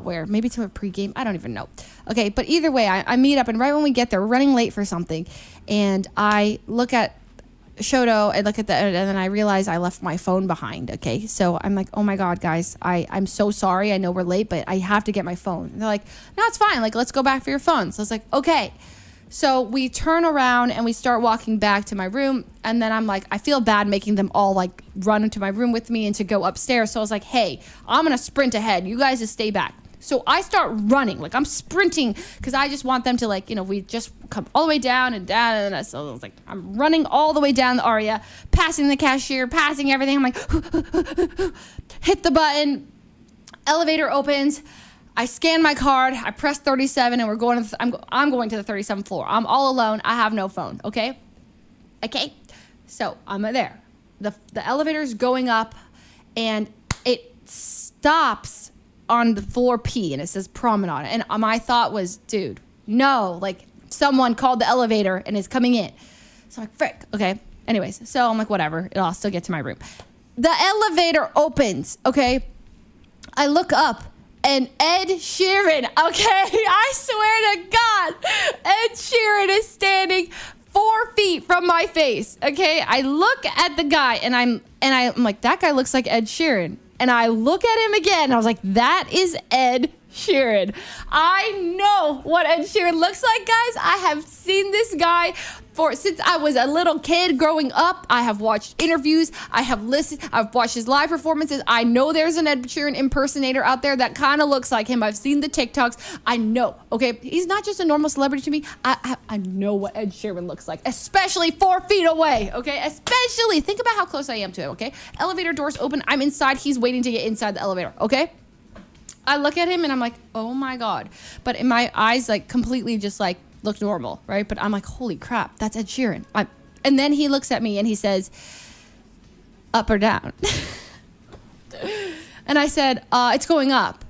where. Maybe to a pregame. I don't even know. Okay, but either way, I meet up, and right when we get there, we're running late for something, and I look at Shoto, I look at and then I realize I left my phone behind. Okay, so I'm like, oh my god, guys, I'm so sorry. I know we're late, but I have to get my phone. And they're like, no, it's fine. Like, let's go back for your phone. So I was like, okay. So we turn around and we start walking back to my room, and then I'm like, I feel bad making them all like run into my room with me and to go upstairs. So I was like, hey, I'm gonna sprint ahead. You guys just stay back. So I start running, like I'm sprinting, because I just want them to, like, you know, we just come all the way down and down. And so I was like, I'm running all the way down the Aria, passing the cashier, passing everything. I'm like, hit the button, elevator opens. I scan my card, I press 37, and we're going to I'm going to the 37th floor. I'm all alone. I have no phone, okay? Okay? So I'm there. The elevator's going up, and it stops on the floor P, and it says promenade. And my thought was, dude, no, like someone called the elevator and is coming in. So I'm like, frick, okay. Anyways, so I'm like, whatever, I'll still get to my room. The elevator opens, okay? I look up, and Ed Sheeran, okay? I swear to God, Ed Sheeran is standing 4 feet from my face, okay? I look at the guy, and I'm like, that guy looks like Ed Sheeran. And I look at him again, and I was like, that is Ed Sheeran. I know what Ed Sheeran looks like, guys. I have seen this guy since I was a little kid growing up. I have watched interviews. I've watched his live performances. I know there's an Ed Sheeran impersonator out there that kind of looks like him. I've seen the TikToks. I know, okay? He's not just a normal celebrity to me. I know what Ed Sheeran looks like, especially 4 feet away, okay? Especially, think about how close I am to him, okay? Elevator doors open. I'm inside. He's waiting to get inside the elevator, okay? I look at him and I'm like, oh my God. But in my eyes, like completely just like look normal, right? But I'm like, holy crap, that's Ed Sheeran. And then he looks at me and he says, up or down? And I said, it's going up.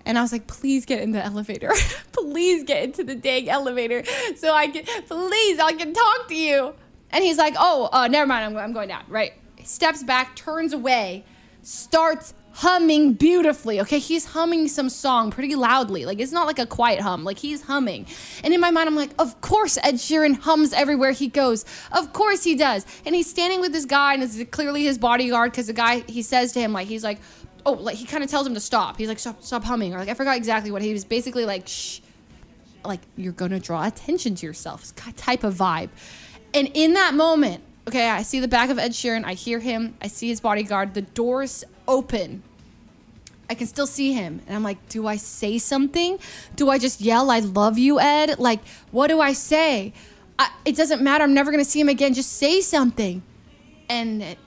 And I was like, please get in the elevator. Please get into the dang elevator so I can talk to you. And he's like, never mind, I'm going down, right? He steps back, turns away, starts humming beautifully, okay? He's humming some song pretty loudly. Like, it's not like a quiet hum. Like, he's humming. And in my mind, I'm like, of course Ed Sheeran hums everywhere he goes. Of course he does. And he's standing with this guy, and it's clearly his bodyguard, because the guy, he says to him, like, he's like, oh, like, he kind of tells him to stop. He's like, stop humming. Or, like, I forgot exactly what he was basically like, shh. Like, you're going to draw attention to yourself. Type of vibe. And in that moment, okay, I see the back of Ed Sheeran. I hear him. I see his bodyguard. The doors open. I can still see him. And I'm like, do I say something? Do I just yell, I love you, Ed? Like, what do I say? It doesn't matter. I'm never going to see him again. Just say something. And it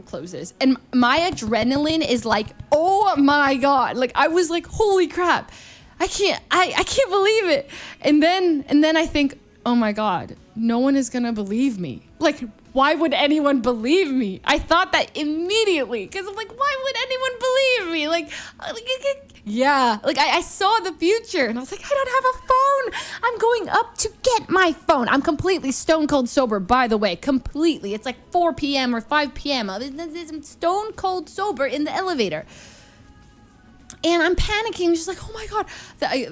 closes. And my adrenaline is like, oh my God. Like, I was like, holy crap. I can't believe it. And then I think, oh my God, no one is going to believe me. Like, why would anyone believe me? I thought that immediately, because I'm like, why would anyone believe me? Like yeah, like I saw the future, and I was like, I don't have a phone. I'm going up to get my phone. I'm completely stone cold sober, by the way, completely. It's like 4 p.m. or 5 p.m. I'm stone cold sober in the elevator. And I'm panicking, just like, oh my God.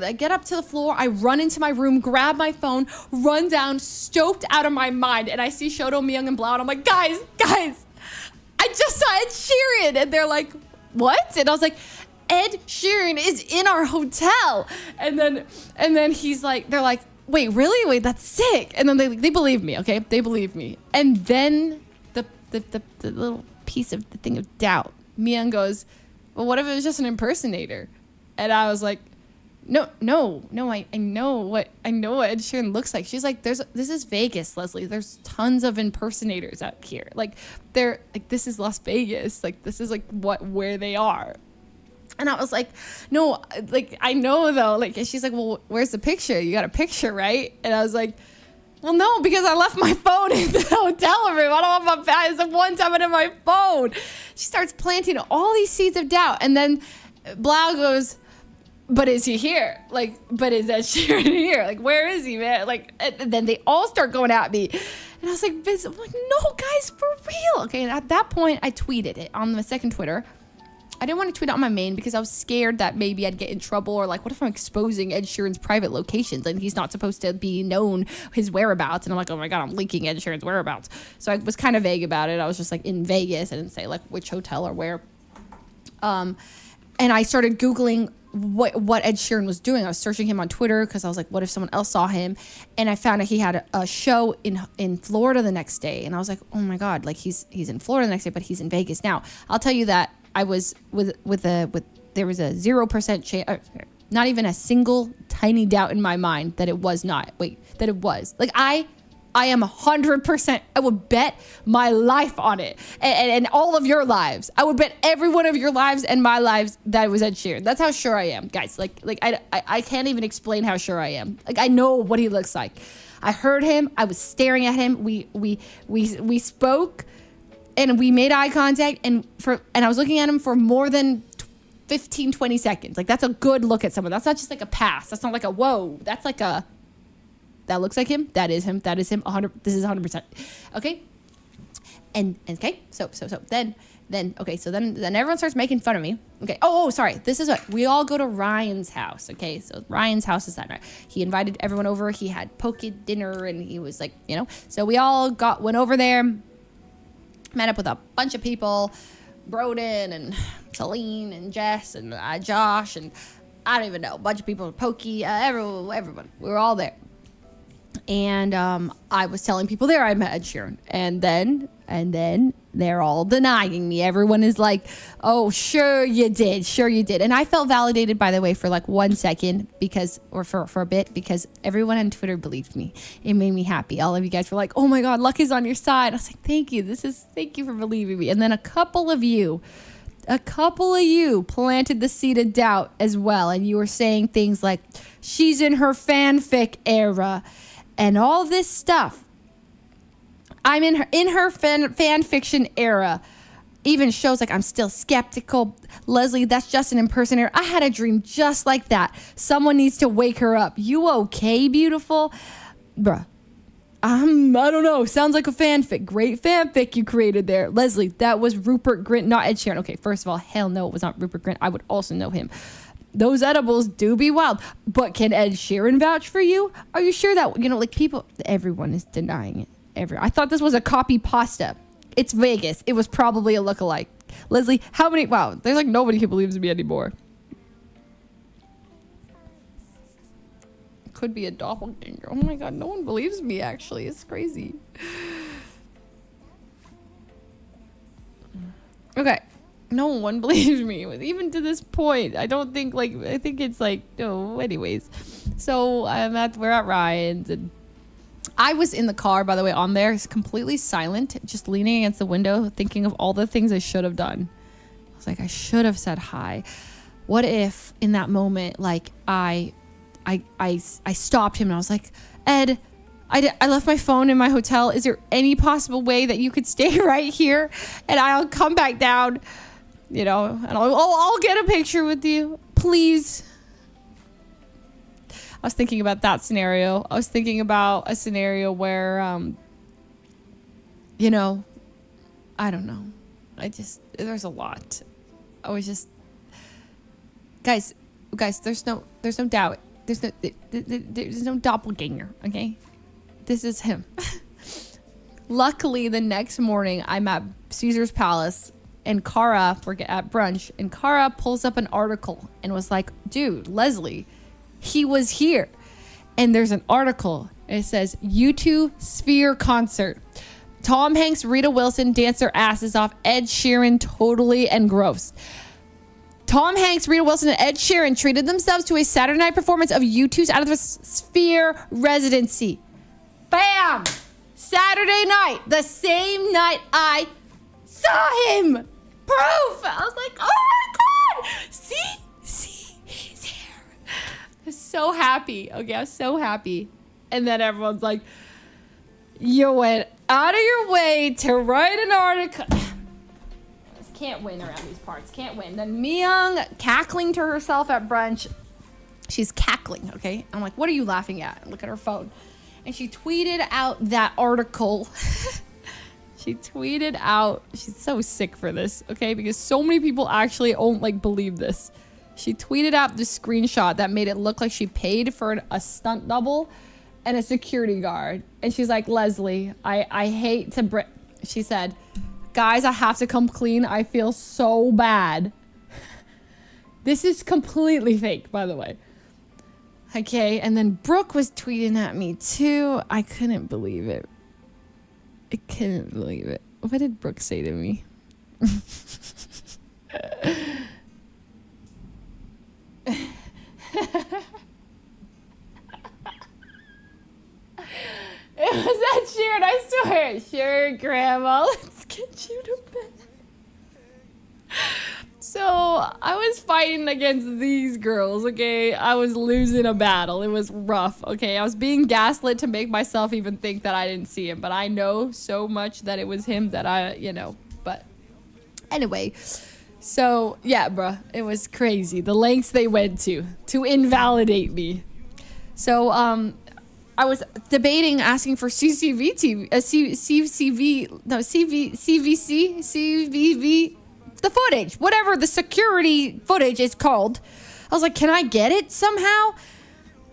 I get up to the floor, I run into my room, grab my phone, run down, stoked out of my mind. And I see Shoto, Myung, and Blau, and I'm like, guys, I just saw Ed Sheeran. And they're like, what? And I was like, Ed Sheeran is in our hotel. And then he's like, they're like, wait, really? Wait, that's sick. And then they believe me, okay? They believe me. And then the little piece of the thing of doubt, Myung goes, well, what if it was just an impersonator? And I was like, no, I know what Ed Sheeran looks like. She's like, this is Vegas, Leslie. There's tons of impersonators out here. Like, they're like, this is Las Vegas. Like, this is like where they are. And I was like, no, like, I know though. Like, and she's like, well, where's the picture? You got a picture, right? And I was like, well, no, because I left my phone in the hotel room. I don't have my phone. It's the one time I had my phone. She starts planting all these seeds of doubt. And then Blau goes, but is he here? Like, but is Ed Sheeran here? Like, where is he, man? Like, and then they all start going at me. And I was like, no, guys, for real. Okay, and at that point, I tweeted it on the second Twitter. I didn't want to tweet out my main because I was scared that maybe I'd get in trouble, or like, what if I'm exposing Ed Sheeran's private locations and he's not supposed to be known his whereabouts? And I'm like, oh my God, I'm leaking Ed Sheeran's whereabouts. So I was kind of vague about it. I was just like in Vegas. I didn't say like which hotel or where. And I started Googling what Ed Sheeran was doing. I was searching him on Twitter because I was like, what if someone else saw him? And I found out he had a show in Florida the next day. And I was like, oh my God, like he's in Florida the next day, but he's in Vegas. Now, I'll tell you that I was there was a 0% chance, not even a single tiny doubt in my mind that it was not. That it was. Like I am 100%. I would bet my life on it, and all of your lives. I would bet every one of your lives and my lives that it was Ed Sheeran. That's how sure I am, guys. Like I can't even explain how sure I am. Like I know what he looks like. I heard him. I was staring at him. We spoke, and we made eye contact, and I was looking at him for more than 15, 20 seconds. Like that's a good look at someone. That's not just like a pass. That's not like a whoa. That's like a. That looks like him. That is him. That is him. 100. This is 100%. Okay. And okay. So then everyone starts making fun of me. Okay. Oh, sorry. This is what we all go to Ryan's house. Okay. So Ryan's house is that night. He invited everyone over. He had poke dinner, and he was like, So we all went over there, met up with a bunch of people, Broden and Celine and Jess and Josh and I don't even know, a bunch of people, Pokey, everyone. We were all there. And I was telling people there I met Ed Sheeran. And then they're all denying me. Everyone is like, oh, sure you did. Sure you did. And I felt validated, by the way, for like 1 second for a bit, because everyone on Twitter believed me. It made me happy. All of you guys were like, oh my God, luck is on your side. I was like, thank you. Thank you for believing me. And then a couple of you planted the seed of doubt as well. And you were saying things like, she's in her fanfic era and all this stuff. I'm in her fan fiction era. Even shows like I'm still skeptical. Leslie, that's just an impersonator. I had a dream just like that. Someone needs to wake her up. You okay, beautiful? Bruh. I don't know. Sounds like a fanfic. Great fanfic you created there. Leslie, that was Rupert Grint, not Ed Sheeran. Okay, first of all, hell no, it was not Rupert Grint. I would also know him. Those edibles do be wild. But can Ed Sheeran vouch for you? Are you sure that, everyone is denying it. I thought this was a copy pasta. It's Vegas. It was probably a lookalike. Leslie, there's like nobody who believes me anymore. Could be a doppelganger. Oh my God, no one believes me actually. It's crazy. Okay. No one believes me, even to this point. I think it's like, no, anyways. So we're at Ryan's, and I was in the car, by the way, on there. It's completely silent, just leaning against the window, thinking of all the things I should have done. I was like, I should have said hi. What if in that moment, like I stopped him and I was like, Ed, I left my phone in my hotel. Is there any possible way that you could stay right here and I'll come back down, and I'll get a picture with you, please? I was thinking about that scenario. I was thinking about a scenario where, I don't know. There's a lot. I was just, guys, there's no doubt. There's no doppelganger, okay? This is him. Luckily, the next morning, I'm at Caesar's Palace, and Kara, we're at brunch, and Kara pulls up an article and was like, dude, Leslie, he was here. And there's an article. It says, U2 Sphere concert. Tom Hanks, Rita Wilson dance their asses off. Ed Sheeran totally engrossed. Tom Hanks, Rita Wilson, and Ed Sheeran treated themselves to a Saturday night performance of U2's Out of the Sphere residency. Bam! Saturday night, the same night I saw him. Proof! I was like, oh my God! See, he's here. I was so happy. Okay, I was so happy. And then everyone's like, you went out of your way to write an article. Can't win around these parts. Can't win. Then Myung cackling to herself at brunch. She's cackling, okay? I'm like, what are you laughing at? Look at her phone. And she tweeted out that article. She tweeted out, she's so sick for this, okay? Because so many people actually don't like believe this. She tweeted out the screenshot that made it look like she paid for a stunt double and a security guard. And she's like, Leslie, I hate to she said, guys, I have to come clean. I feel so bad. This is completely fake, by the way. Okay, and then Brooke was tweeting at me too. I couldn't believe it. I couldn't believe it. What did Brooke say to me? It was Ed Sheeran, I swear. Sure, Grandma, let's get you to bed. So I was fighting against these girls, okay? I was losing a battle. It was rough, okay? I was being gaslit to make myself even think that I didn't see him. But I know so much that it was him that I, But anyway, so yeah, bruh. It was crazy. The lengths they went to invalidate me. So, I was debating asking for CVC, the footage, whatever the security footage is called. I was like, can I get it somehow?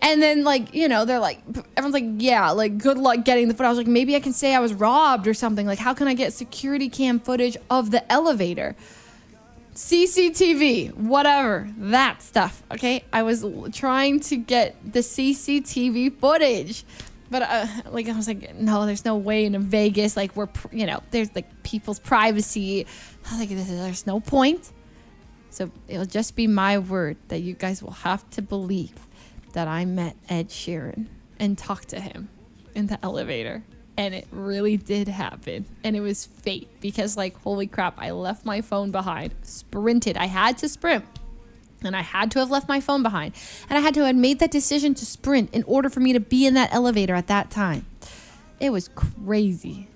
And then they're like, everyone's like, yeah, like good luck getting the footage. I was like, maybe I can say I was robbed or something. Like, how can I get security cam footage of the elevator? CCTV, whatever, that stuff, okay? I was trying to get the CCTV footage, but I was like, no, there's no way in Vegas, like there's like people's privacy. I was like, there's no point. So it'll just be my word that you guys will have to believe that I met Ed Sheeran and talked to him in the elevator. And it really did happen. And it was fate because holy crap, I left my phone behind. Sprinted. I had to sprint. And I had to have left my phone behind. And I had to have made that decision to sprint in order for me to be in that elevator at that time. It was crazy.